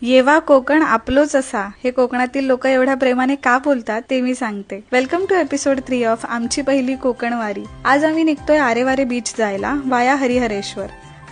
येवा कोकण आपलोच असा हे कोकणातील लोक एवढ्या प्रेमाने का बोलतात ते मी सांगते। वेलकम टू एपिसोड 3 ऑफ आमची पहिली कोकण वारी। आज आम्ही निघतोय आरेवारे बीच जायला वाया हरिहरेश्वर।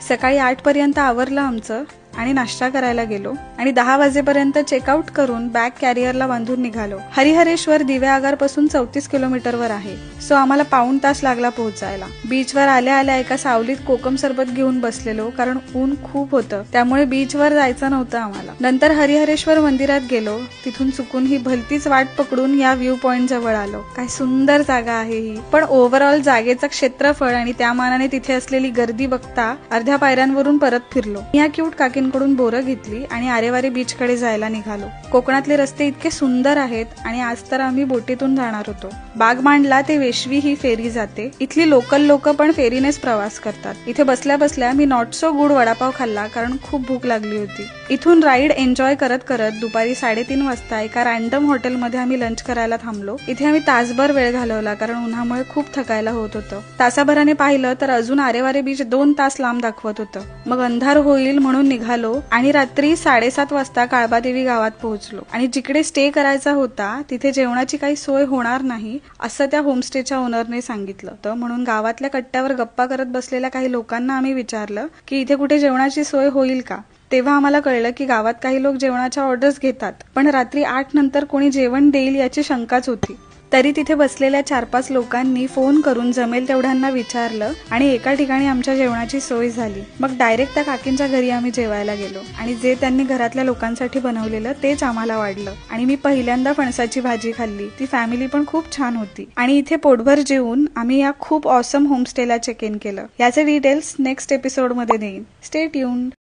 सकाळी 8 पर्यंत आवरलं आमचं आणि नाश्ता करायला गेलो आणि 10 वाजेपर्यंत चेकआउट करून बॅग कॅरियरला बांधून निघालो। हरिहरेश्वर दिवेआगार पासून 34 किलोमीटरवर आहे, सो आम्हाला पाऊण तास लागला पोहोचायला। बीचवर आल्या आल्या एका सावलीत कोकम सरबत घेऊन बसलेलो, कारण ऊन खूप होतं, त्यामुळे बीचवर जायचं नव्हतं आम्हाला। नंतर हरिहरेश्वर मंदिरात गेलो, तिथून चुकून ही भलतीच वाट पकडून या व्ह्यू पॉइंट जवळ आलो। काय सुंदर जागा आहे ही, पण ओव्हरऑल जागेचं क्षेत्रफळ आणि त्या मानाने तिथे असलेली गर्दी बघता अर्ध्या पायऱ्यांवरून परत फिरलो। या क्यूट काकींकडून बोरं घेतली आणि आरेवारे बीच कडे जायला निघालो। कोकणातले रस्ते इतके सुंदर आहेत आणि आज तर आम्ही बोटीतून जाणार होतो। बागमांडला ते वेशवी ही फेरी जाते, इथली लोकल लोक पण फेरीनेच प्रवास करतात। इथे बसल्या बसल्या me not so good vada pav खाल्ला, कारण खूप भूक लागली होती। इथून राईड एन्जॉय करत करत दुपारी 3:30 वाजता एका रॅन्डम हॉटेलमध्ये आम्ही लंच करायला थांबलो। इथे आम्ही तासभर वेळ घालवला, कारण उन्हामुळे खूप थकायला होत होतं। तासाभराने पाहिलं तर अजून आरेवारे बीच 2 तास लांब दाखवत होतं। मग अंधार होईल म्हणून निघालो आणि रात्री 7:30 वाजता काळबादेवी गावात पोहोचलो। आणि जिकडे स्टे करायचा होता तिथे जेवणाची काही सोय होणार नाही असं त्या होमस्टेच्या ओनरने सांगितलं होतं, म्हणून गावातल्या कट्ट्यावर गप्पा करत बसलेल्या काही लोकांना आम्ही विचारलं की इथे कुठे जेवणाची सोय होईल का। तेव्हा आम्हाला कळलं की गावात काही लोक जेवणाच्या ऑर्डर्स घेतात, पण रात्री 8 नंतर कोणी जेवण देईल याची शंकाच होती। तरी तिथे बसलेल्या 4-5 लोकांनी फोन करून जमेल तेवढ्यांना विचारलं आणि एका ठिकाणी आमच्या जेवणाची सोय झाली। मग डायरेक्ट त्या काकींच्या घरी आम्ही जेवायला गेलो आणि जे त्यांनी घरातल्या लोकांसाठी बनवलेलं तेच आम्हाला वाढलं। आणि मी पहिल्यांदा फणसाची भाजी खाल्ली, ती फॅमिली पण खूप छान होती। आणि इथे पोटभर जेवून आम्ही या खूप ऑसम होमस्टेला चेक इन केलं। याचे डिटेल्स नेक्स्ट एपिसोड मध्ये देईन, स्टे ट्यून्ड।